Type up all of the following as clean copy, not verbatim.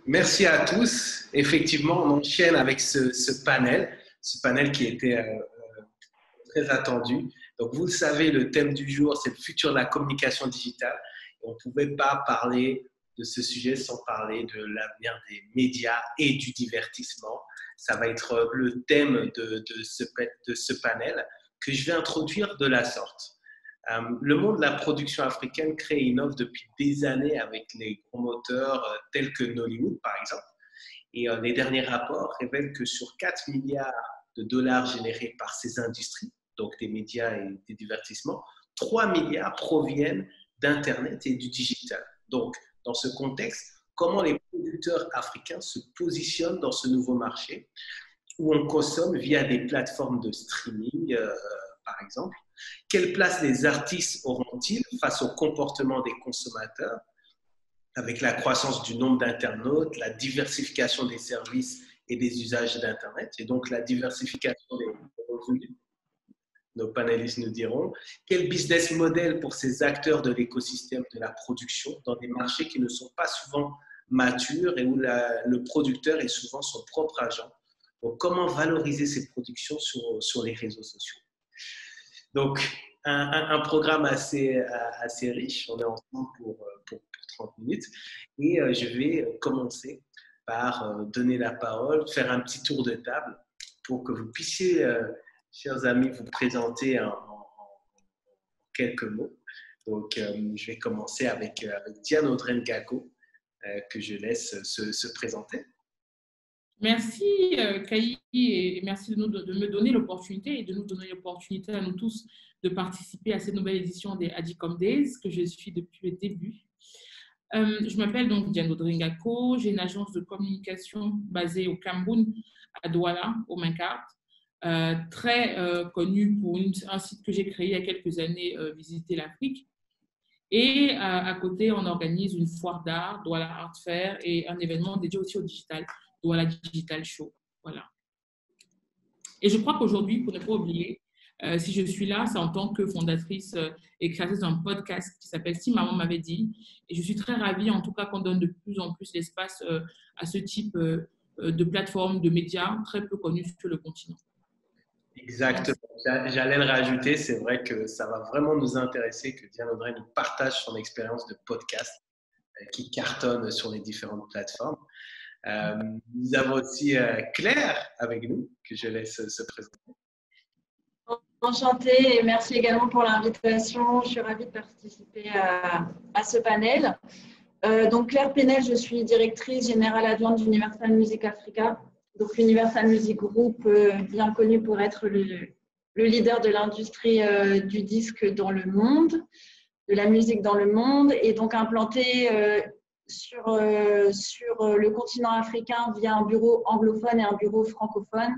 Merci à tous. Effectivement, on enchaîne avec ce panel qui était très attendu. Donc, vous le savez, le thème du jour, c'est le futur de la communication digitale. Et on ne pouvait pas parler de ce sujet sans parler de l'avenir des médias et du divertissement. Ça va être le thème de ce panel que je vais introduire de la sorte. Le monde de la production africaine crée et innove depuis des années avec les gros moteurs tels que Nollywood, par exemple. Et les derniers rapports révèlent que sur 4 milliards de dollars générés par ces industries, donc des médias et des divertissements, 3 milliards proviennent d'Internet et du digital. Donc, dans ce contexte, comment les producteurs africains se positionnent dans ce nouveau marché où on consomme via des plateformes de streaming, par exemple. Quelle place les artistes auront-ils face au comportement des consommateurs avec la croissance du nombre d'internautes, la diversification des services et des usages d'Internet, et donc la diversification des revenus? Nos panélistes nous diront quel business model pour ces acteurs de l'écosystème de la production dans des marchés qui ne sont pas souvent matures et où le producteur est souvent son propre agent. Donc, comment valoriser ces productions sur les réseaux sociaux? Donc, un programme assez riche. On est ensemble pour 30 minutes. Et je vais commencer par donner la parole, faire un petit tour de table pour que vous puissiez, chers amis, vous présenter en quelques mots. Donc, je vais commencer avec Diane Audrey Ngako, que je laisse se présenter. Merci, Kaï, et merci de me donner l'opportunité et de nous donner l'opportunité à nous tous de participer à cette nouvelle édition des Adicom Days que je suis depuis le début. Je m'appelle donc Diane Audrey Ngako, j'ai une agence de communication basée au Cameroun, à Douala, au Mankart, très connue pour un site que j'ai créé il y a quelques années, Visiter l'Afrique. Et à côté, on organise une foire d'art, Douala Art Fair, et un événement dédié aussi au digital, Douala Digital Show. Voilà. Et je crois qu'aujourd'hui, pour ne pas oublier, si je suis là, c'est en tant que fondatrice et créatrice d'un podcast qui s'appelle Si Maman m'avait dit. Et je suis très ravie, en tout cas, qu'on donne de plus en plus l'espace à ce type de plateforme, de médias très peu connus sur le continent. Exactement. J'allais le rajouter. C'est vrai que ça va vraiment nous intéresser que Diane Audrey nous partage son expérience de podcast qui cartonne sur les différentes plateformes. Nous avons aussi Claire avec nous, que je laisse se présenter. Enchantée et merci également pour l'invitation. Je suis ravie de participer à ce panel. Donc Claire Penel, je suis directrice générale adjointe d'Universal Music Africa. Donc Universal Music Group, bien connu pour être le leader de l'industrie du disque dans le monde, de la musique dans le monde, et donc implanté sur le continent africain via un bureau anglophone et un bureau francophone,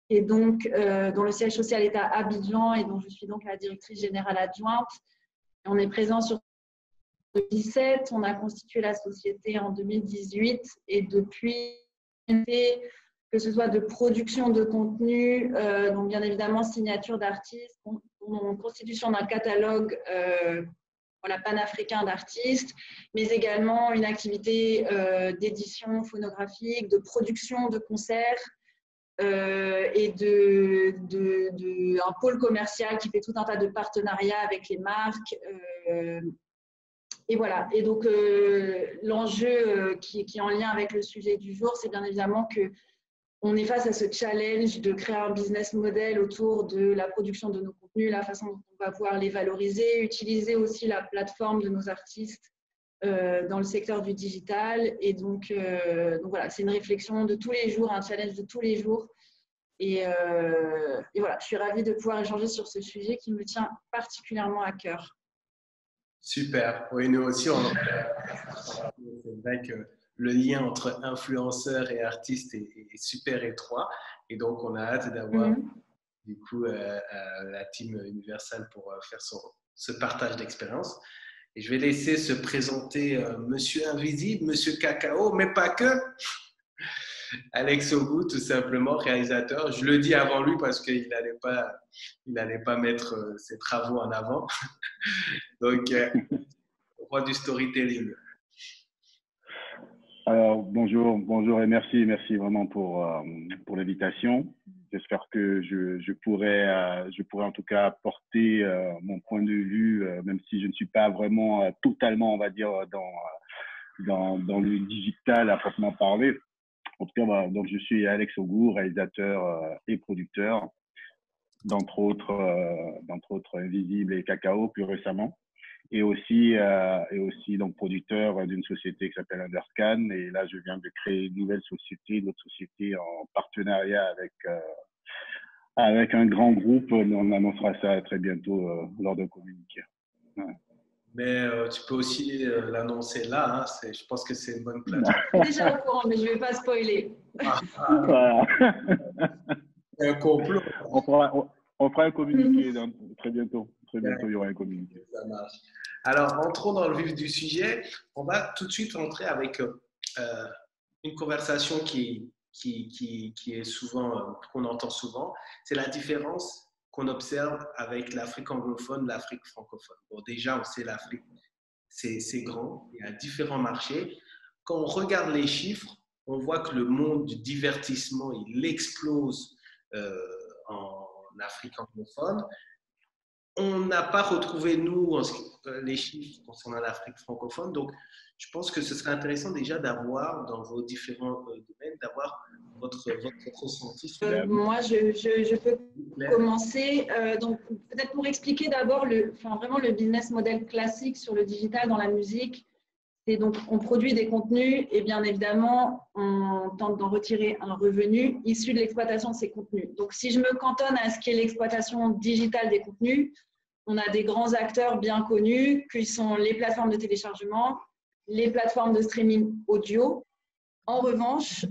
et donc dont le siège social est à Abidjan et dont je suis donc la directrice générale adjointe. Et on est présent sur 2017, on a constitué la société en 2018 et depuis, que ce soit de production de contenu, donc bien évidemment signature d'artistes, constitution d'un catalogue panafricain d'artistes, mais également une activité d'édition phonographique, de production de concerts, et un pôle commercial qui fait tout un tas de partenariats avec les marques. Et voilà. Et donc, l'enjeu qui est en lien avec le sujet du jour, c'est bien évidemment qu'on est face à ce challenge de créer un business model autour de la production de nos contenus, la façon dont on va pouvoir les valoriser, utiliser aussi la plateforme de nos artistes dans le secteur du digital. Et donc voilà, c'est une réflexion de tous les jours, un challenge de tous les jours. Et voilà, je suis ravie de pouvoir échanger sur ce sujet qui me tient particulièrement à cœur. Super. Oui, nous aussi, c'est vrai que le lien entre influenceurs et artistes est super étroit. Et donc, on a hâte d'avoir du coup la team Universal pour faire ce partage d'expérience. Et je vais laisser se présenter Monsieur Invisible, Monsieur Cacao, mais pas que. Alex Ogou, tout simplement, réalisateur. Je le dis avant lui parce qu'il n'allait pas mettre ses travaux en avant. Donc, roi du storytelling. Alors, bonjour et merci vraiment pour l'invitation. J'espère que je pourrais en tout cas apporter mon point de vue, même si je ne suis pas vraiment totalement, on va dire, dans le digital à proprement parler. En tout cas, voilà, donc je suis Alex Ogou, réalisateur et producteur, d'entre autres Invisible et Cacao plus récemment. Et aussi donc producteur d'une société qui s'appelle Underscan. Et là, je viens de créer une nouvelle société, notre société en partenariat avec un grand groupe. On annoncera ça très bientôt lors d'un communiqué. Ouais. Mais tu peux aussi l'annoncer là. Hein, je pense que c'est une bonne plateforme. Je suis déjà au courant, mais je ne vais pas spoiler. Voilà. C'est un complot. On fera un communiqué très bientôt. Très bientôt, il y aura un communiqué. Ça marche. Alors, entrons dans le vif du sujet. On va tout de suite rentrer avec une conversation qui est souvent, qu'on entend souvent. C'est la différence qu'on observe avec l'Afrique anglophone, l'Afrique francophone. Bon, déjà, on sait l'Afrique, c'est grand. Il y a différents marchés. Quand on regarde les chiffres, on voit que le monde du divertissement, il explose en Afrique anglophone. On n'a pas retrouvé, nous, les chiffres concernant l'Afrique francophone. Donc, je pense que ce serait intéressant déjà d'avoir, dans vos différents domaines, d'avoir votre ressenti. Moi, je peux commencer. Donc, peut-être pour expliquer d'abord vraiment le business model classique sur le digital dans la musique. C'est donc, on produit des contenus et bien évidemment, on tente d'en retirer un revenu issu de l'exploitation de ces contenus. Donc, si je me cantonne à ce qui est l'exploitation digitale des contenus, on a des grands acteurs bien connus qui sont les plateformes de téléchargement, les plateformes de streaming audio. En revanche,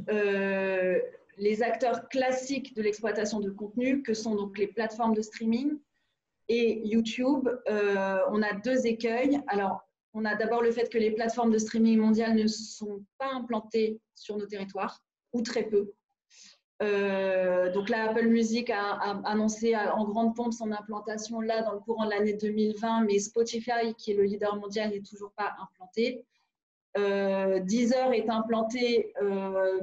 les acteurs classiques de l'exploitation de contenu, que sont donc les plateformes de streaming et YouTube, on a deux écueils. Alors, on a d'abord le fait que les plateformes de streaming mondiales ne sont pas implantées sur nos territoires, ou très peu. Donc là, Apple Music a annoncé en grande pompe son implantation là dans le courant de l'année 2020, mais Spotify, qui est le leader mondial, n'est toujours pas implanté. Deezer est implanté,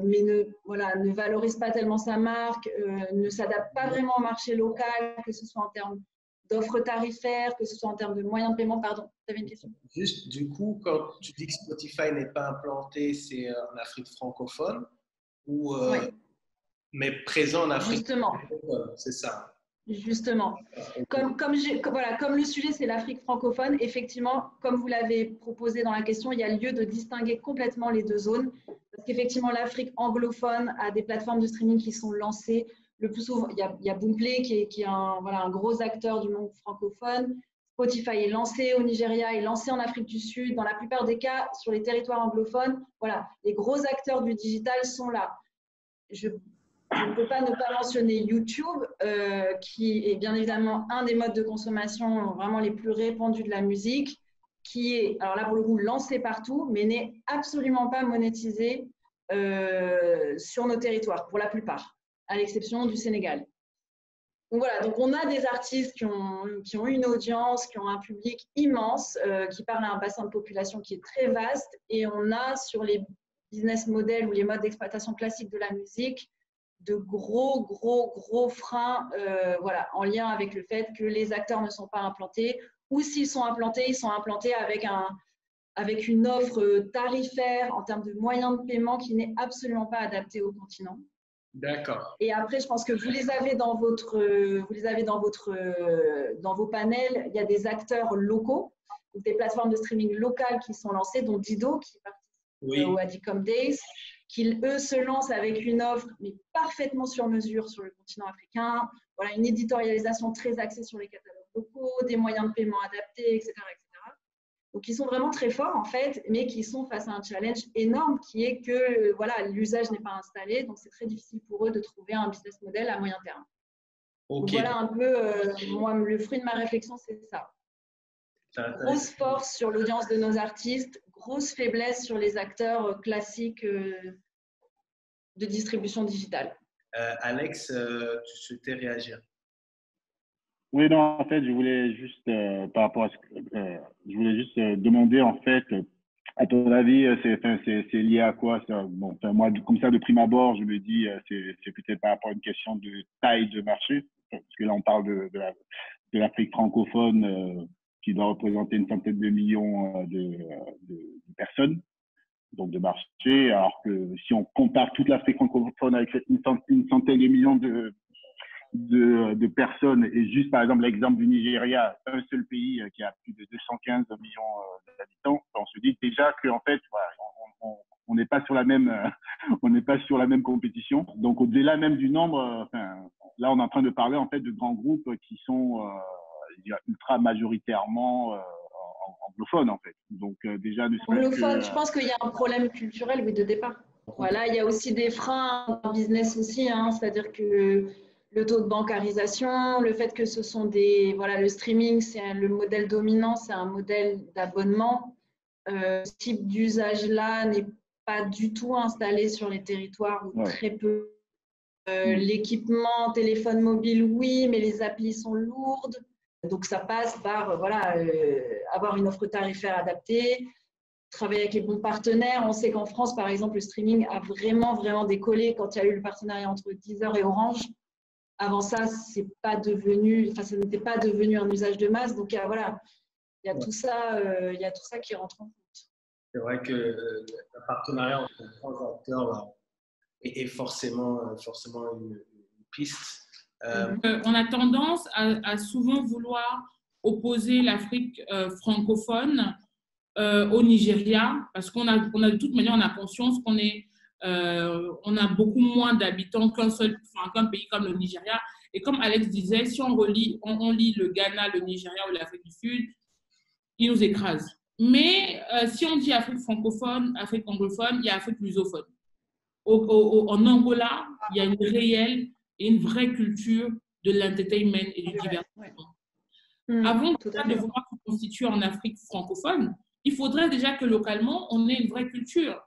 mais ne valorise pas tellement sa marque, ne s'adapte pas vraiment au marché local, que ce soit en termes d'offres tarifaires, que ce soit en termes de moyens de paiement. Pardon, tu avais une question? Juste, du coup, quand tu dis que Spotify n'est pas implanté, c'est en Afrique francophone ou Oui. mais présent en Afrique Justement. francophone, c'est ça? Justement. Comme le sujet, c'est l'Afrique francophone, effectivement, comme vous l'avez proposé dans la question, il y a lieu de distinguer complètement les deux zones. Parce qu'effectivement, l'Afrique anglophone a des plateformes de streaming qui sont lancées. Le plus souvent, il y a Boomplay qui est un gros acteur du monde francophone. Spotify est lancé au Nigeria, est lancé en Afrique du Sud. Dans la plupart des cas, sur les territoires anglophones, voilà, les gros acteurs du digital sont là. Je ne peux pas ne pas mentionner YouTube, qui est bien évidemment un des modes de consommation vraiment les plus répandus de la musique, qui est, alors là pour le coup, lancé partout, mais n'est absolument pas monétisé sur nos territoires, pour la plupart, à l'exception du Sénégal. Donc voilà, donc on a des artistes qui ont une audience, qui ont un public immense, qui parlent à un bassin de population qui est très vaste, et on a sur les business models ou les modes d'exploitation classiques de la musique, de gros freins voilà, en lien avec le fait que les acteurs ne sont pas implantés, ou s'ils sont implantés, ils sont implantés avec une offre tarifaire en termes de moyens de paiement qui n'est absolument pas adaptée au continent. D'accord. Et après, je pense que vous les avez dans vos panels. Il y a des acteurs locaux, des plateformes de streaming locales qui sont lancées, dont Dido, qui participe au Adicom Days, qui, eux, se lancent avec une offre mais parfaitement sur mesure sur le continent africain. Voilà, une éditorialisation très axée sur les catalogues locaux, des moyens de paiement adaptés, etc., etc. Donc, ils sont vraiment très forts, en fait, mais qui sont face à un challenge énorme qui est que voilà, l'usage n'est pas installé. Donc, c'est très difficile pour eux de trouver un business model à moyen terme. Okay. Donc, voilà un peu, moi, le fruit de ma réflexion, c'est ça. Grosse force sur l'audience de nos artistes, grosse faiblesse sur les acteurs classiques de distribution digitale. Alex, tu souhaitais réagir? Oui, non, en fait, je voulais juste, par rapport à ce que je voulais juste demander, en fait, À ton avis, c'est lié à quoi ça? Bon, enfin, moi, comme ça, de prime abord, je me dis, c'est peut-être par rapport à une question de taille de marché, parce que là, on parle de l'Afrique francophone qui doit représenter une centaine de millions de personnes, donc de marché, alors que si on compare toute l'Afrique francophone avec une centaine de millions de personnes, et juste par exemple l'exemple du Nigeria, un seul pays qui a plus de 215 millions d'habitants, on se dit déjà qu'en fait, voilà, on n'est pas sur la même, on n'est pas sur la même compétition. Donc au-delà même du nombre, là on est en train de parler en fait de grands groupes qui sont ultra majoritairement anglophones en fait. Donc déjà anglophone, je pense qu'il y a un problème culturel, oui, de départ. Voilà, il y a aussi des freins en business aussi, hein, c'est-à-dire que le taux de bancarisation, le fait que ce sont voilà, le streaming, c'est le modèle dominant, c'est un modèle d'abonnement. Ce type d'usage-là n'est pas du tout installé sur les territoires ou très peu. L'équipement, téléphone mobile, oui, mais les applis sont lourdes. Donc, ça passe par voilà, avoir une offre tarifaire adaptée, travailler avec les bons partenaires. On sait qu'en France, par exemple, le streaming a vraiment, vraiment décollé quand il y a eu le partenariat entre Deezer et Orange. Avant ça, ça n'était pas devenu un usage de masse. Donc, voilà, il y a tout ça qui rentre en compte. C'est vrai que le partenariat entre trois acteurs est forcément une piste. On a tendance à souvent vouloir opposer l'Afrique francophone au Nigeria, parce qu'on a de toute manière, on a conscience on a beaucoup moins d'habitants qu'un pays comme le Nigeria. Et comme Alex disait, si on lit le Ghana, le Nigeria ou l'Afrique du Sud, ils nous écrasent. Mais si on dit Afrique francophone, Afrique anglophone, il y a Afrique lusophone. En Angola, il y a une réelle et une vraie culture de l'entertainment et du divertissement. Avant de vouloir se constituer en Afrique francophone, il faudrait déjà que localement, on ait une vraie culture.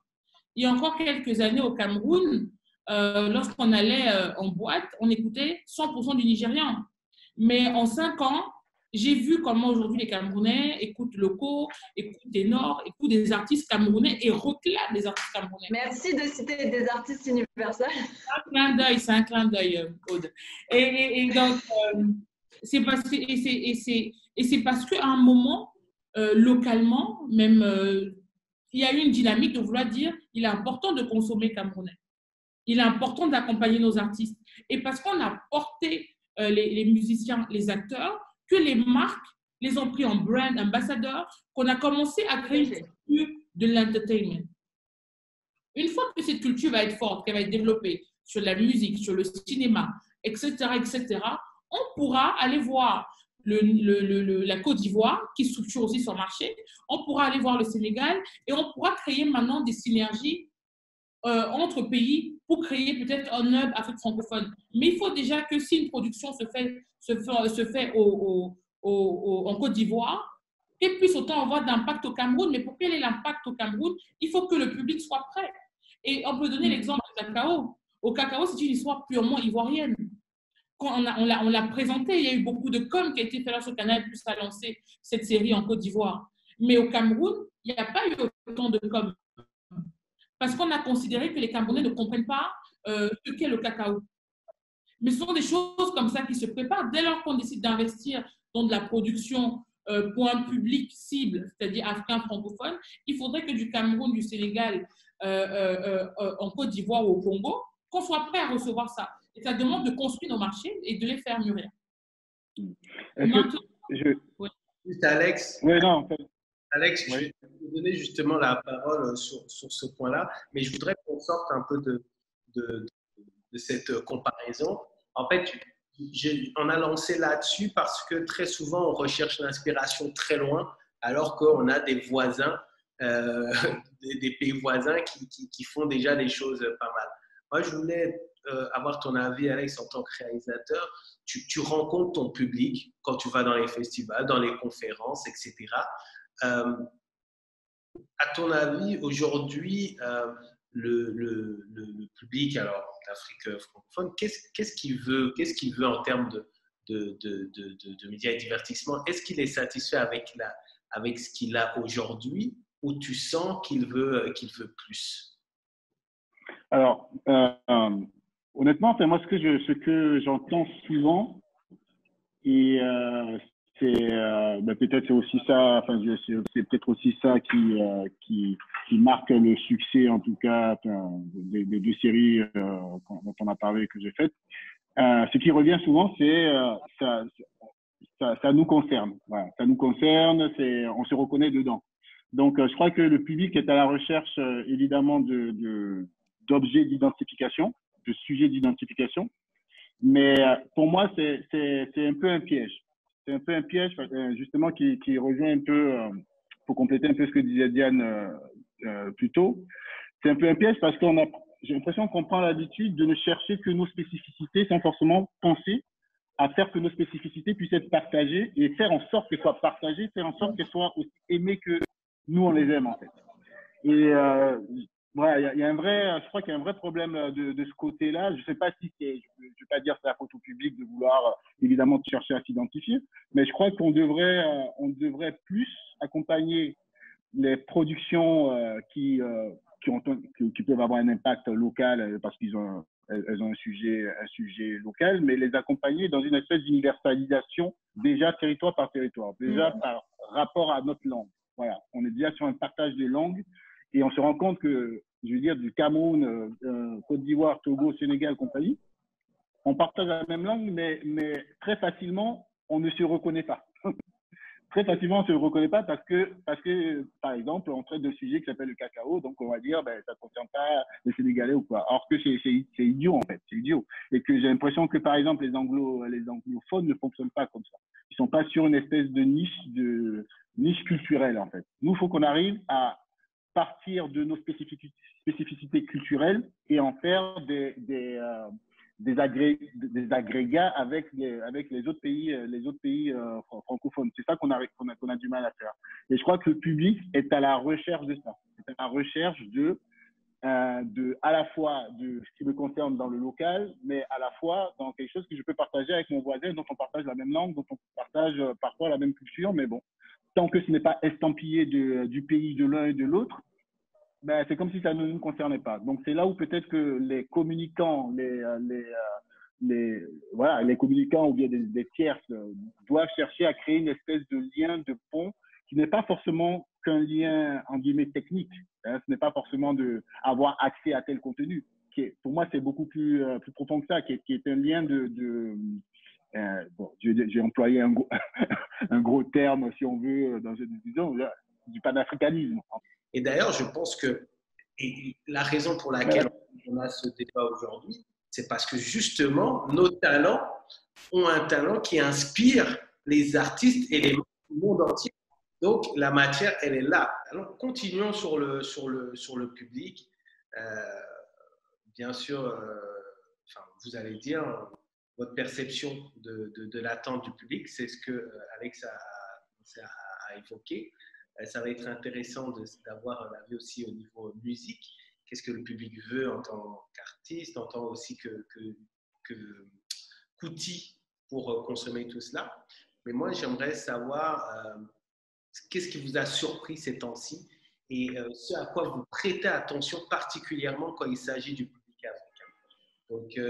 Il y a encore quelques années au Cameroun, lorsqu'on allait en boîte, on écoutait 100% du nigérian. Mais en 5 ans, j'ai vu comment aujourd'hui les Camerounais écoutent locaux, écoutent ténors, écoutent des artistes camerounais et réclament des artistes camerounais. Merci de citer des artistes universels. C'est un clin d'œil, Aude. Et donc, c'est parce qu'à un moment, localement, même, il y a eu une dynamique de vouloir dire il est important de consommer camerounais. Il est important d'accompagner nos artistes. Et parce qu'on a porté les musiciens, les acteurs, que les marques les ont pris en brand ambassadeur, qu'on a commencé à créer une culture de l'entertainment. Une fois que cette culture va être forte, qu'elle va être développée sur la musique, sur le cinéma, etc., on pourra aller voir la Côte d'Ivoire, qui structure aussi son marché, on pourra aller voir le Sénégal et on pourra créer maintenant des synergies entre pays pour créer peut-être un hub Afrique francophone. Mais il faut déjà que si une production se fait en Côte d'Ivoire, qu'elle puisse autant avoir d'impact au Cameroun. Mais pour qu'elle ait l'impact au Cameroun, il faut que le public soit prêt. Et on peut donner l'exemple du cacao. Au cacao, c'est une histoire purement ivoirienne. Quand on l'a présenté, il y a eu beaucoup de com qui a été fait sur Canal+ à lancer cette série en Côte d'Ivoire. Mais au Cameroun, il n'y a pas eu autant de com. Parce qu'on a considéré que les Camerounais ne comprennent pas ce qu'est le cacao. Mais ce sont des choses comme ça qui se préparent. Dès lors qu'on décide d'investir dans de la production pour un public cible, c'est-à-dire africain francophone, il faudrait que du Cameroun, du Sénégal, en Côte d'Ivoire ou au Congo, qu'on soit prêt à recevoir ça. Et ça demande de construire nos marchés et de les faire mûrir. Juste Alex. Oui, non, en fait. Alex, je vais te donner justement la parole sur ce point-là, mais je voudrais qu'on sorte un peu de cette comparaison. En fait, on a lancé là-dessus parce que très souvent, on recherche l'inspiration très loin, alors qu'on a des voisins, des pays voisins qui font déjà des choses pas mal. Moi, je voulais avoir ton avis, Alex, en tant que réalisateur. Tu rencontres ton public quand tu vas dans les festivals, dans les conférences, etc. À ton avis, aujourd'hui, le public, alors l'Afrique francophone, qu'est-ce qu'il veut en termes de médias et divertissement? Est-ce qu'il est satisfait avec ce qu'il a aujourd'hui, ou tu sens qu'il veut plus? Alors, honnêtement, moi, ce que j'entends souvent, et peut-être c'est aussi ça, enfin, c'est peut-être aussi ça qui marque le succès, en tout cas, des deux séries dont on a parlé, que j'ai faites. Ce qui revient souvent, c'est ça nous concerne. Voilà, ça nous concerne, on se reconnaît dedans. Donc, je crois que le public est à la recherche, évidemment, d'objets d'identification, de sujets d'identification. Mais pour moi, c'est un peu un piège. C'est un peu un piège, justement, qui rejoint un peu, pour compléter un peu ce que disait Diane plus tôt. C'est un peu un piège parce j'ai l'impression qu'on prend l'habitude de ne chercher que nos spécificités sans forcément penser à faire que nos spécificités puissent être partagées et faire en sorte qu'elles soient partagées, faire en sorte qu'elles soient aussi aimées que nous, on les aime, en fait. Et voilà, je crois qu'il y a un vrai problème de ce côté-là. Je ne sais pas si je ne vais pas dire que c'est la faute au public de vouloir évidemment chercher à s'identifier, mais je crois qu'on devrait plus accompagner les productions qui peuvent avoir un impact local parce qu'elles ont un sujet local, mais les accompagner dans une espèce d'universalisation déjà territoire par territoire, déjà par rapport à notre langue. Voilà, on est déjà sur un partage des langues et on se rend compte que, je veux dire, du Cameroun, Côte d'Ivoire, Togo, Sénégal, compagnie, on partage la même langue, mais très facilement, on ne se reconnaît pas. Très facilement, on ne se reconnaît pas parce que, par exemple, on traite d'un sujet qui s'appelle le cacao, donc on va dire, ça ne concerne pas les Sénégalais ou quoi. Alors que c'est idiot, en fait, c'est idiot. Et que j'ai l'impression que, par exemple, les anglophones ne fonctionnent pas comme ça. Ils ne sont pas sur une espèce de niche culturelle, en fait. Nous, il faut qu'on arrive à partir de nos spécificités culturelles et en faire des agrégats avec les autres pays francophones. C'est ça qu'on a du mal à faire. Et je crois que le public est à la recherche de ça. C'est à la recherche à la fois de ce qui me concerne dans le local, mais à la fois dans quelque chose que je peux partager avec mon voisin, dont on partage la même langue, dont on partage parfois la même culture, mais bon, tant que ce n'est pas estampillé du pays de l'un et de l'autre, c'est comme si ça ne nous concernait pas. Donc, c'est là où peut-être que les communicants, les communicants ou bien des tierces doivent chercher à créer une espèce de lien, de pont, qui n'est pas forcément qu'un lien, en guillemets, technique. Hein, ce n'est pas forcément d'avoir accès à tel contenu. Pour moi, c'est beaucoup plus profond que ça, qui est un lien j'ai employé un gros terme, si on veut, dans une discussion, du panafricanisme. Et d'ailleurs, je pense que la raison pour laquelle on a ce débat aujourd'hui, c'est parce que justement, nos talents ont un talent qui inspire les artistes et les monde entier. Donc, la matière, elle est là. Alors, continuons sur le public. Bien sûr, vous allez dire votre perception de l'attente du public, c'est ce que Alex a évoqué. Ça va être intéressant d'avoir l'avis aussi au niveau musique. Qu'est-ce que le public veut en tant qu'artiste, en tant aussi qu'outil pour consommer tout cela. Mais moi, j'aimerais savoir qu'est-ce qui vous a surpris ces temps-ci et ce à quoi vous prêtez attention particulièrement quand il s'agit du public africain. Donc,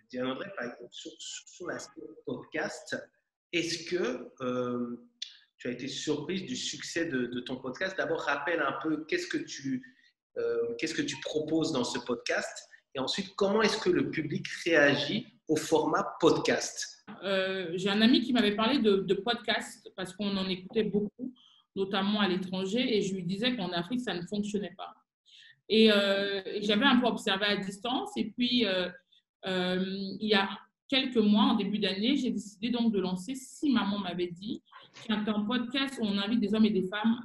Diane André, par exemple, sur l'aspect podcast, est-ce que tu as été surprise du succès de ton podcast? D'abord, rappelle un peu qu'est-ce que tu proposes dans ce podcast et ensuite, comment est-ce que le public réagit au format podcast? J'ai un ami qui m'avait parlé de podcast parce qu'on en écoutait beaucoup, notamment à l'étranger, et je lui disais qu'en Afrique, ça ne fonctionnait pas. Et j'avais un peu observé à distance, et puis il y a quelques mois, en début d'année, j'ai décidé donc de lancer Si Maman m'avait dit, qui est un podcast où on invite des hommes et des femmes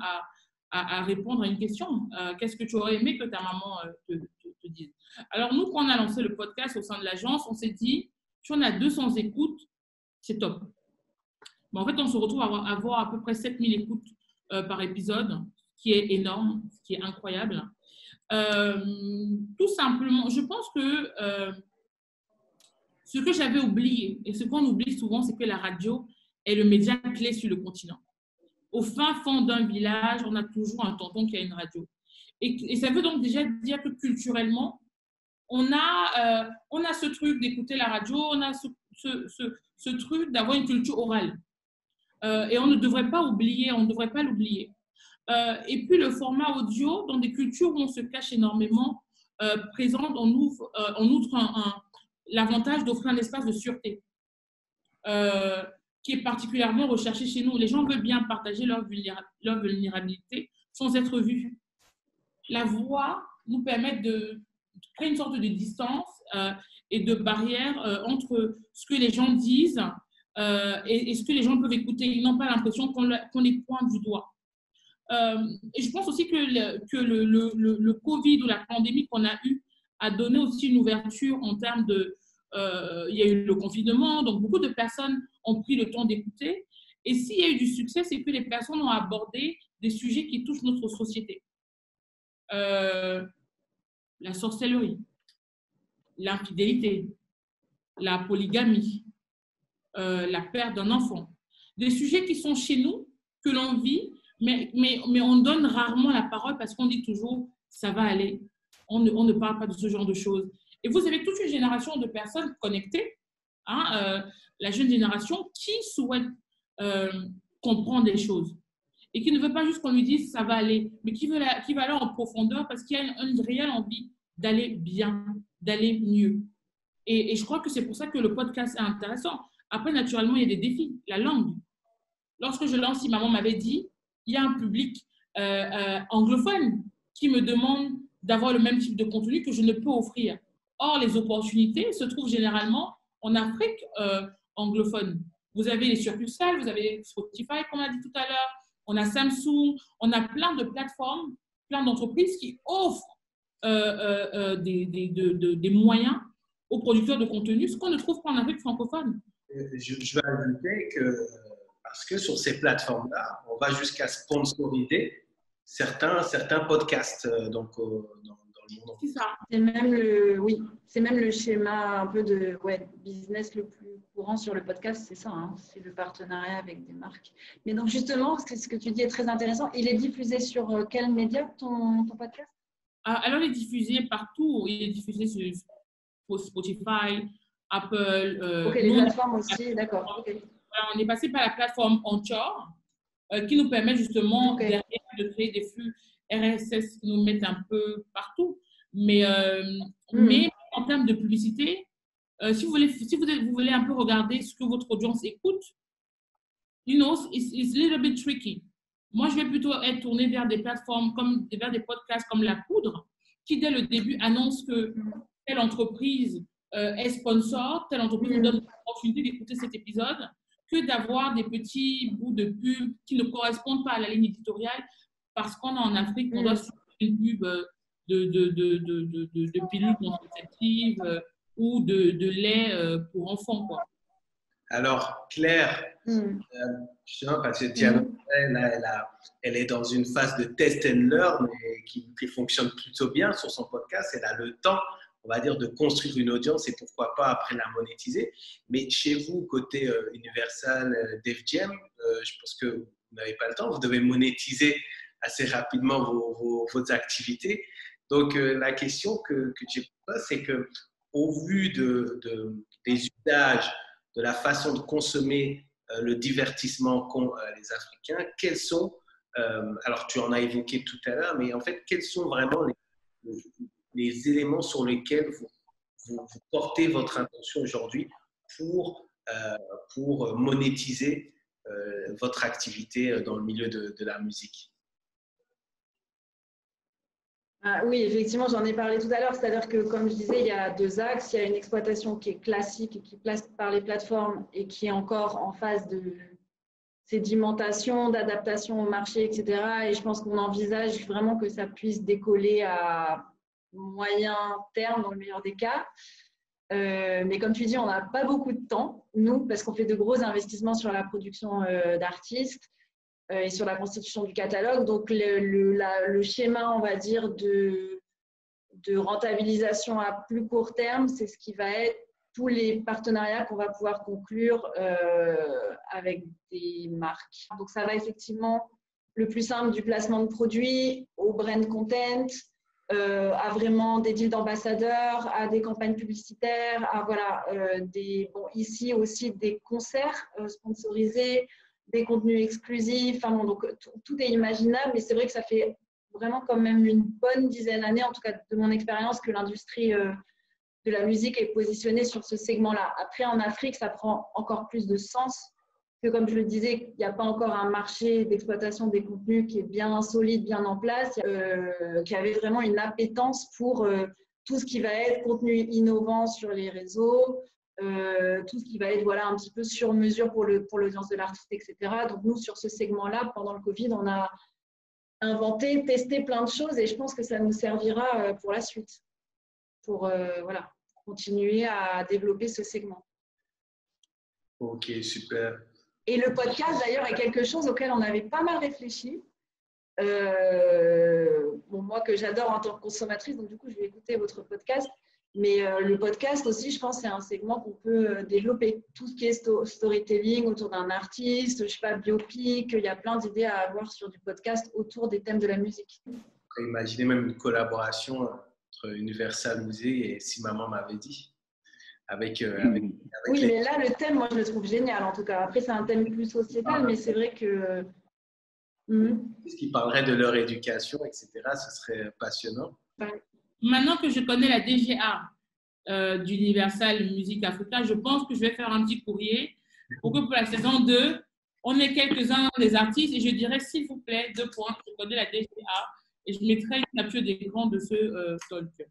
à répondre à une question. Qu'est-ce que tu aurais aimé que ta maman te dise? Alors nous, quand on a lancé le podcast au sein de l'agence, on s'est dit, si on a 200 écoutes, c'est top. Mais en fait, on se retrouve à avoir à peu près 7000 écoutes par épisode, ce qui est énorme, ce qui est incroyable. Tout simplement, je pense que ce que j'avais oublié, et ce qu'on oublie souvent, c'est que la radio est le média clé sur le continent. au fin fond d'un village, on a toujours un tonton qui a une radio. Et ça veut donc déjà dire que culturellement, on a ce truc d'écouter la radio, on a ce truc d'avoir une culture orale. Et on ne devrait pas oublier, on ne devrait pas l'oublier. Et puis le format audio, dans des cultures où on se cache énormément, présente en outre l'avantage d'offrir un espace de sûreté qui est particulièrement recherché chez nous. Les gens veulent bien partager leur vulnérabilité sans être vus. La voix nous permet de créer une sorte de distance et de barrière entre ce que les gens disent et ce que les gens peuvent écouter. Ils n'ont pas l'impression qu'on les pointe du doigt. Et je pense aussi que le Covid ou la pandémie qu'on a eue a donné aussi une ouverture en termes de... il y a eu le confinement, donc beaucoup de personnes ont pris le temps d'écouter. Et s'il y a eu du succès, c'est que les personnes ont abordé des sujets qui touchent notre société. La sorcellerie, l'infidélité, la polygamie, la perte d'un enfant. Des sujets qui sont chez nous, que l'on vit, mais on donne rarement la parole parce qu'on dit toujours « ça va aller ». On ne parle pas de ce genre de choses. Et vous avez toute une génération de personnes connectées, la jeune génération qui souhaite comprendre des choses et qui ne veut pas juste qu'on lui dise « ça va aller », mais qui va aller en profondeur parce qu'il y a une réelle envie d'aller bien, d'aller mieux. Et je crois que c'est pour ça que le podcast est intéressant. Après, naturellement, il y a des défis. La langue. Lorsque je lance, si maman m'avait dit, il y a un public anglophone qui me demande d'avoir le même type de contenu que je ne peux offrir. Or, les opportunités se trouvent généralement en Afrique anglophone. Vous avez les succursales, vous avez Spotify, comme on a dit tout à l'heure, on a Samsung, on a plein de plateformes, plein d'entreprises qui offrent des moyens aux producteurs de contenu, ce qu'on ne trouve pas en Afrique francophone. Je vais ajouter que, parce que sur ces plateformes-là, on va jusqu'à sponsoriser certains podcasts dans le monde. C'est ça. C'est même le schéma un peu de business le plus courant sur le podcast, c'est ça, hein, c'est le partenariat avec des marques. Mais donc justement, ce que tu dis est très intéressant. Il est diffusé sur quel média, ton podcast? Alors, il est diffusé partout. Il est diffusé sur Spotify, Apple. Ok, les plateformes aussi, d'accord. Okay. On est passé par la plateforme Anchor, qui nous permet justement derrière de créer des flux RSS qui nous mettent un peu partout. Mais en termes de publicité, si vous voulez un peu regarder ce que votre audience écoute, it's a little bit tricky. Moi, je vais plutôt être tournée vers des plateformes, vers des podcasts comme La Poudre, qui dès le début annoncent que telle entreprise est sponsor, telle entreprise nous donne l'opportunité d'écouter cet épisode, que d'avoir des petits bouts de pub qui ne correspondent pas à la ligne éditoriale, parce qu'on est en Afrique, on doit suivre une pub de pilules contraceptives ou de lait pour enfants, quoi. Alors, Claire, justement, parce que Diana, elle est dans une phase de test and learn qui fonctionne plutôt bien sur son podcast. Elle a le temps, on va dire, de construire une audience et pourquoi pas après la monétiser. Mais chez vous, côté Universal, Def Jam, je pense que vous n'avez pas le temps. Vous devez monétiser assez rapidement vos activités. Donc, la question que j'ai pour toi, c'est qu'au vu des usages, de la façon de consommer le divertissement qu'ont les Africains, quels sont, alors tu en as évoqué tout à l'heure, mais en fait, quels sont vraiment les éléments sur lesquels vous portez votre intention aujourd'hui pour monétiser votre activité dans le milieu de la musique? Oui, effectivement, j'en ai parlé tout à l'heure. C'est-à-dire que, comme je disais, il y a deux axes. Il y a une exploitation qui est classique et qui passe par les plateformes et qui est encore en phase de sédimentation, d'adaptation au marché, etc. Et je pense qu'on envisage vraiment que ça puisse décoller à moyen terme, dans le meilleur des cas. Mais comme tu dis, on n'a pas beaucoup de temps, nous, parce qu'on fait de gros investissements sur la production d'artistes et sur la constitution du catalogue. Donc, le schéma, on va dire, de rentabilisation à plus court terme, c'est ce qui va être tous les partenariats qu'on va pouvoir conclure avec des marques. Donc, ça va effectivement le plus simple du placement de produits au brand content, à vraiment des deals d'ambassadeurs, à des campagnes publicitaires, à voilà, ici aussi des concerts sponsorisés, des contenus exclusifs. Enfin, bon, donc, tout est imaginable, mais c'est vrai que ça fait vraiment quand même une bonne dizaine d'années, en tout cas de mon expérience, que l'industrie de la musique est positionnée sur ce segment-là. Après, en Afrique, ça prend encore plus de sens, que comme je le disais, il n'y a pas encore un marché d'exploitation des contenus qui est bien solide, bien en place, qui avait vraiment une appétence pour tout ce qui va être contenu innovant sur les réseaux, tout ce qui va être voilà, un petit peu sur mesure pour l'audience de l'artiste, etc. Donc nous, sur ce segment-là, pendant le Covid, on a inventé, testé plein de choses et je pense que ça nous servira pour la suite, pour voilà, continuer à développer ce segment. Ok, super. Et le podcast, d'ailleurs, est quelque chose auquel on avait pas mal réfléchi. Bon, moi, que j'adore en tant que consommatrice, donc du coup, je vais écouter votre podcast. Mais le podcast aussi, je pense, c'est un segment qu'on peut développer. Tout ce qui est storytelling autour d'un artiste, je sais pas, biopic, il y a plein d'idées à avoir sur du podcast autour des thèmes de la musique. On pourrait imaginer même une collaboration entre Universal Musée et Si Maman m'avait dit. Avec oui, mais là, le thème, moi, je le trouve génial, en tout cas. Après, c'est un thème plus sociétal, mais c'est vrai que… Ce qui parlerait de leur éducation, etc., ce serait passionnant. Maintenant que je connais la DGA d'Universal Music Africa, je pense que je vais faire un petit courrier pour que pour la saison 2, on ait quelques-uns des artistes et je dirais, s'il vous plaît, 2 points, je connais la DGA et je mettrai une capture d'écran de ce talk.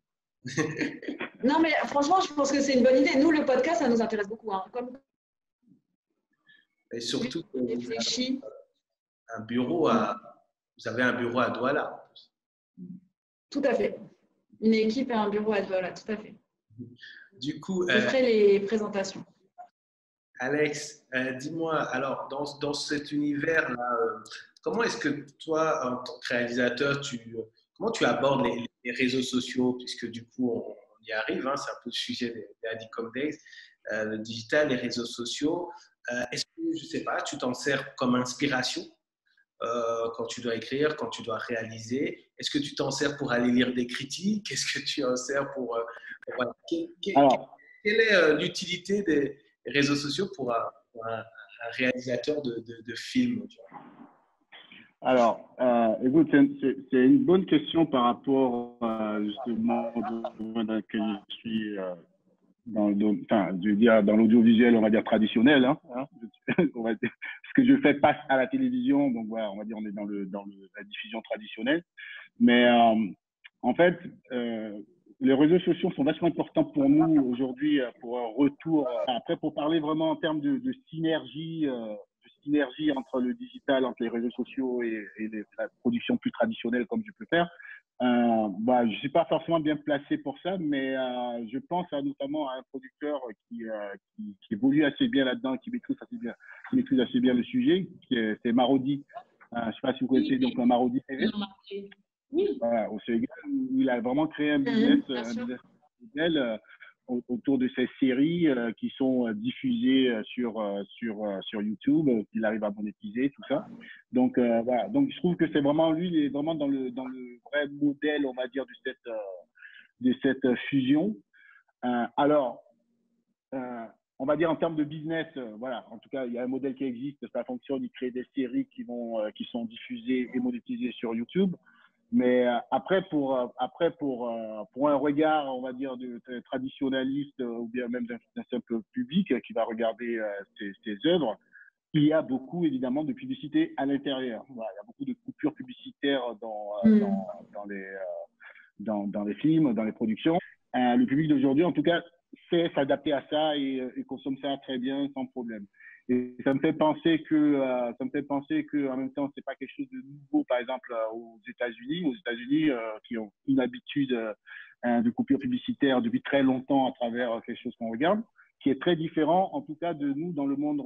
Non, mais franchement, je pense que c'est une bonne idée. Nous, le podcast, ça nous intéresse beaucoup. Hein. Et surtout, réfléchi. vous avez un bureau à Douala. Tout à fait. Une équipe et un bureau à Douala, tout à fait. Du coup, je ferai les présentations. Alex, dis-moi, alors, dans cet univers-là, comment est-ce que toi, en tant que réalisateur, comment tu abordes les réseaux sociaux, puisque du coup, on y arrive, hein, c'est un peu le sujet des Adicom Days, le digital, les réseaux sociaux. Est-ce que, je ne sais pas, tu t'en sers comme inspiration quand tu dois écrire, quand tu dois réaliser? Est-ce que tu t'en sers pour aller lire des critiques? Est-ce que tu en sers pour… voilà. Quelle est l'utilité des réseaux sociaux pour un réalisateur de films? Alors, écoute, c'est une bonne question par rapport justement au domaine dans lequel je suis, je veux dire, dans l'audiovisuel, on va dire traditionnel. Hein, on va dire, ce que je fais passe à la télévision, donc voilà, on va dire on est dans la diffusion traditionnelle. Mais en fait, les réseaux sociaux sont vachement importants pour nous aujourd'hui pour un retour. Après, pour parler vraiment en termes de synergie entre le digital, entre les réseaux sociaux et la production plus traditionnelle comme je peux faire. Je ne suis pas forcément bien placé pour ça, mais je pense notamment à un producteur qui évolue assez bien là-dedans, qui maîtrise assez bien le sujet, c'est Marodi. Je ne sais pas si vous connaissez donc Marodi TV. Oui. Voilà, au Sénégal, il a vraiment créé un business model autour de ces séries qui sont diffusées sur YouTube, qu'il arrive à monétiser, tout ça. Donc, voilà. Donc, je trouve que c'est vraiment, lui, il est vraiment dans le vrai modèle, on va dire, de cette fusion. Alors, on va dire en termes de business, voilà, en tout cas, il y a un modèle qui existe, ça fonctionne, il crée des séries qui sont diffusées et monétisées sur YouTube. Mais après, pour un regard, on va dire, de traditionnaliste ou bien même d'un simple public qui va regarder ces œuvres, il y a beaucoup, évidemment, de publicité à l'intérieur. Voilà, il y a beaucoup de coupures publicitaires dans les films, dans les productions. Le public d'aujourd'hui, en tout cas, sait s'adapter à ça et consomme ça très bien, sans problème. Et ça me fait penser que en même temps, c'est pas quelque chose de nouveau, par exemple, aux États-Unis, qui ont une habitude de coupure publicitaire depuis très longtemps à travers quelque chose qu'on regarde, qui est très différent, en tout cas, de nous dans le monde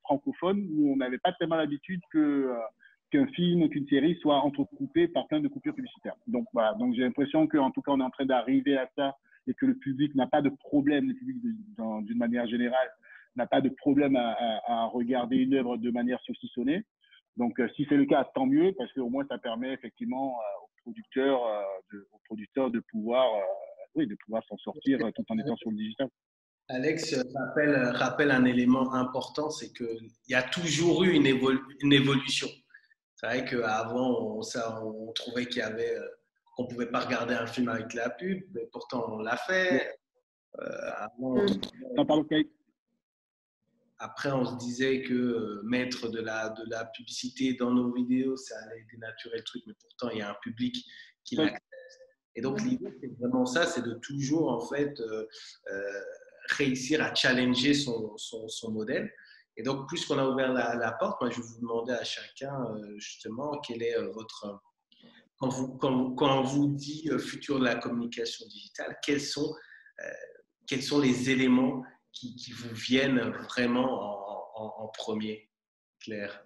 francophone, où on n'avait pas tellement l'habitude qu'un film, qu'une série soit entrecoupée par plein de coupures publicitaires. Donc voilà, donc j'ai l'impression qu'en tout cas, on est en train d'arriver à ça et que le public n'a pas de problème, le public d'une manière générale n'a pas de problème à regarder une œuvre de manière saucissonnée. Donc, si c'est le cas, tant mieux, parce qu'au moins, ça permet effectivement aux producteurs de pouvoir, oui, de pouvoir s'en sortir tout en étant sur le digital. Alex rappelle un élément important, c'est qu'il y a toujours eu une évolution. C'est vrai qu'avant, on trouvait qu'on ne pouvait pas regarder un film avec la pub, mais pourtant on l'a fait. Après, on se disait que mettre de la publicité dans nos vidéos, ça allait dénaturer le truc, mais pourtant il y a un public qui l'accepte. Et donc l'idée, c'est vraiment ça, c'est de toujours en fait réussir à challenger son modèle. Et donc, plus qu'on a ouvert la porte, moi, je vais vous demander à chacun, justement, quel est votre… Quand on vous dit futur de la communication digitale, quels sont les éléments qui vous viennent vraiment en premier, Claire?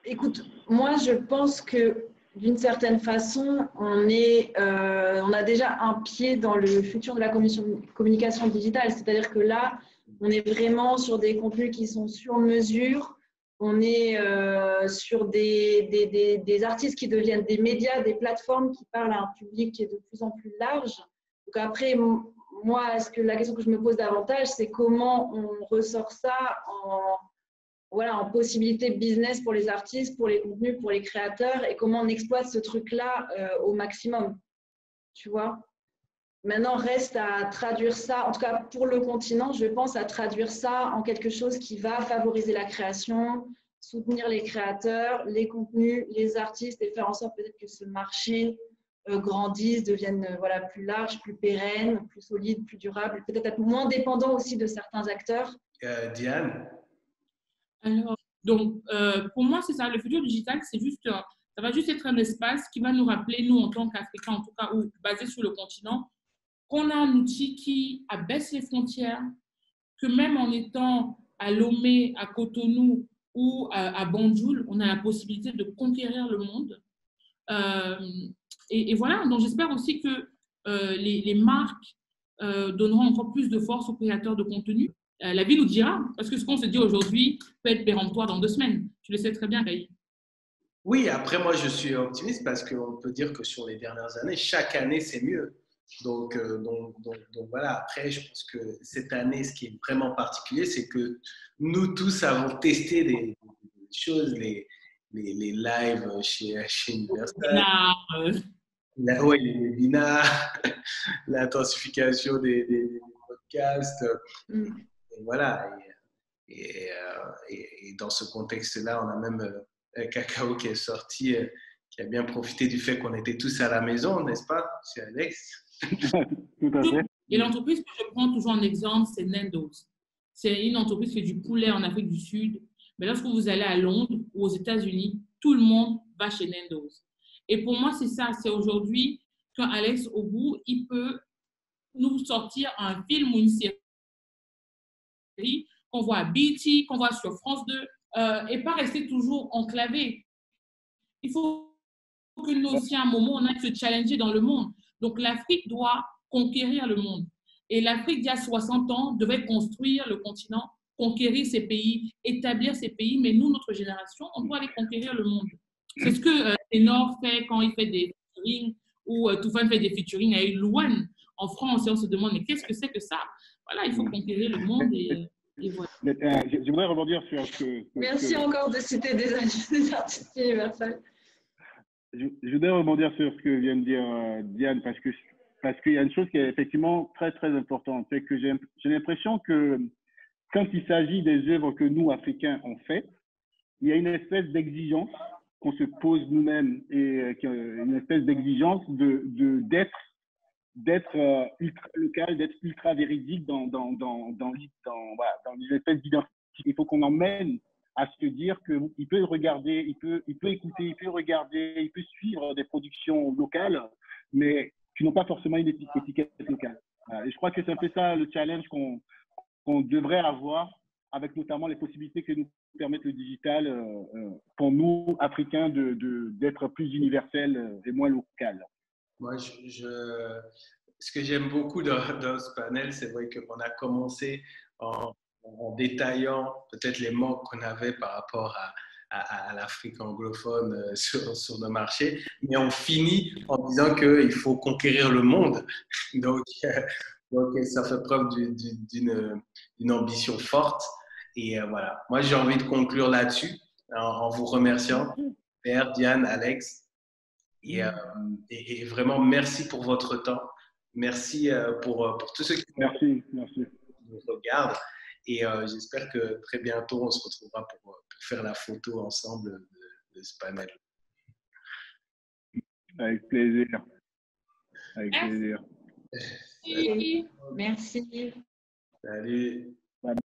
Écoute, moi, je pense que d'une certaine façon, on a déjà un pied dans le futur de la communication digitale. C'est-à-dire que là, on est vraiment sur des contenus qui sont sur mesure. On est sur des artistes qui deviennent des médias, des plateformes qui parlent à un public qui est de plus en plus large. Donc après, moi, la question que je me pose davantage, c'est comment on ressort ça en possibilité de business pour les artistes, pour les contenus, pour les créateurs, et comment on exploite ce truc-là au maximum, tu vois. Maintenant, reste à traduire ça, en tout cas pour le continent, je pense à traduire ça en quelque chose qui va favoriser la création, soutenir les créateurs, les contenus, les artistes, et faire en sorte peut-être que ce marché grandisse, devienne plus large, plus pérenne, plus solide, plus durable, peut-être être moins dépendant aussi de certains acteurs. Diane? Alors, donc, pour moi, c'est ça. Le futur digital, ça va juste être un espace qui va nous rappeler, nous, en tant qu'Africains, en tout cas, ou basé sur le continent, qu'on a un outil qui abaisse les frontières, que même en étant à Lomé, à Cotonou ou à Banjul, on a la possibilité de conquérir le monde. Et voilà, donc j'espère aussi que les marques donneront encore plus de force aux créateurs de contenu. La vie nous dira, parce que ce qu'on se dit aujourd'hui peut être péremptoire dans 2 semaines. Tu le sais très bien, Gaï. Oui, après, moi, je suis optimiste parce qu'on peut dire que sur les dernières années, chaque année, c'est mieux. Donc, voilà, après, je pense que cette année, ce qui est vraiment particulier, c'est que nous tous avons testé des choses, les lives chez Universal, oui, les webinars, l'intensification des podcasts. Et voilà. Et dans ce contexte-là, on a même Cacao qui est sorti, qui a bien profité du fait qu'on était tous à la maison, n'est-ce pas, c'est Alex? Tout à fait. Et l'entreprise que je prends toujours en exemple, c'est Nando's. C'est une entreprise qui fait du poulet en Afrique du Sud. Mais lorsque vous allez à Londres ou aux États-Unis, tout le monde va chez Nando's. Et pour moi, c'est ça. C'est aujourd'hui quand Alex Obu, il peut nous sortir un film ou une série qu'on voit à BT, qu'on voit sur France 2, et pas rester toujours enclavé. Il faut que nous aussi, à un moment, on aille se challenger dans le monde. Donc, l'Afrique doit conquérir le monde. Et l'Afrique, il y a 60 ans, devait construire le continent, conquérir ses pays, établir ses pays. Mais nous, notre génération, on doit aller conquérir le monde. C'est ce que Ténor fait quand il fait des featuring, ou Toufan fait des featuring avec Louane en France. Et on se demande, mais qu'est-ce que c'est que ça? Voilà, il faut conquérir le monde et voilà. Je voudrais rebondir sur ce que… Merci encore de citer des artistes universels. Je voudrais rebondir sur ce que vient de dire Diane, parce qu'il y a une chose qui est effectivement très, très importante. C'est que j'ai l'impression que quand il s'agit des œuvres que nous, Africains, on fait, il y a une espèce d'exigence qu'on se pose nous-mêmes et une espèce d'exigence d'être ultra local, d'être ultra véridique dans une espèce d'identité. Il faut qu'on emmène à se dire qu'il peut regarder, il peut écouter, il peut regarder, il peut suivre des productions locales, mais qui n'ont pas forcément une étiquette locale. Et je crois que c'est un peu ça le challenge qu'on devrait avoir, avec notamment les possibilités que nous permettent le digital pour nous, Africains, d'être plus universels et moins local. Moi, ce que j'aime beaucoup dans ce panel, c'est vrai qu'on a commencé en détaillant peut-être les manques qu'on avait par rapport à l'Afrique anglophone sur nos marchés, mais on finit en disant qu'il faut conquérir le monde. Donc, ça fait preuve d'une ambition forte. Et voilà, moi j'ai envie de conclure là-dessus en vous remerciant, Père, Diane, Alex. Et vraiment, merci pour votre temps. Merci pour tous ceux qui nous regardent. Et j'espère que très bientôt, on se retrouvera pour faire la photo ensemble de ce panel. Avec plaisir. Avec plaisir. Merci. Salut.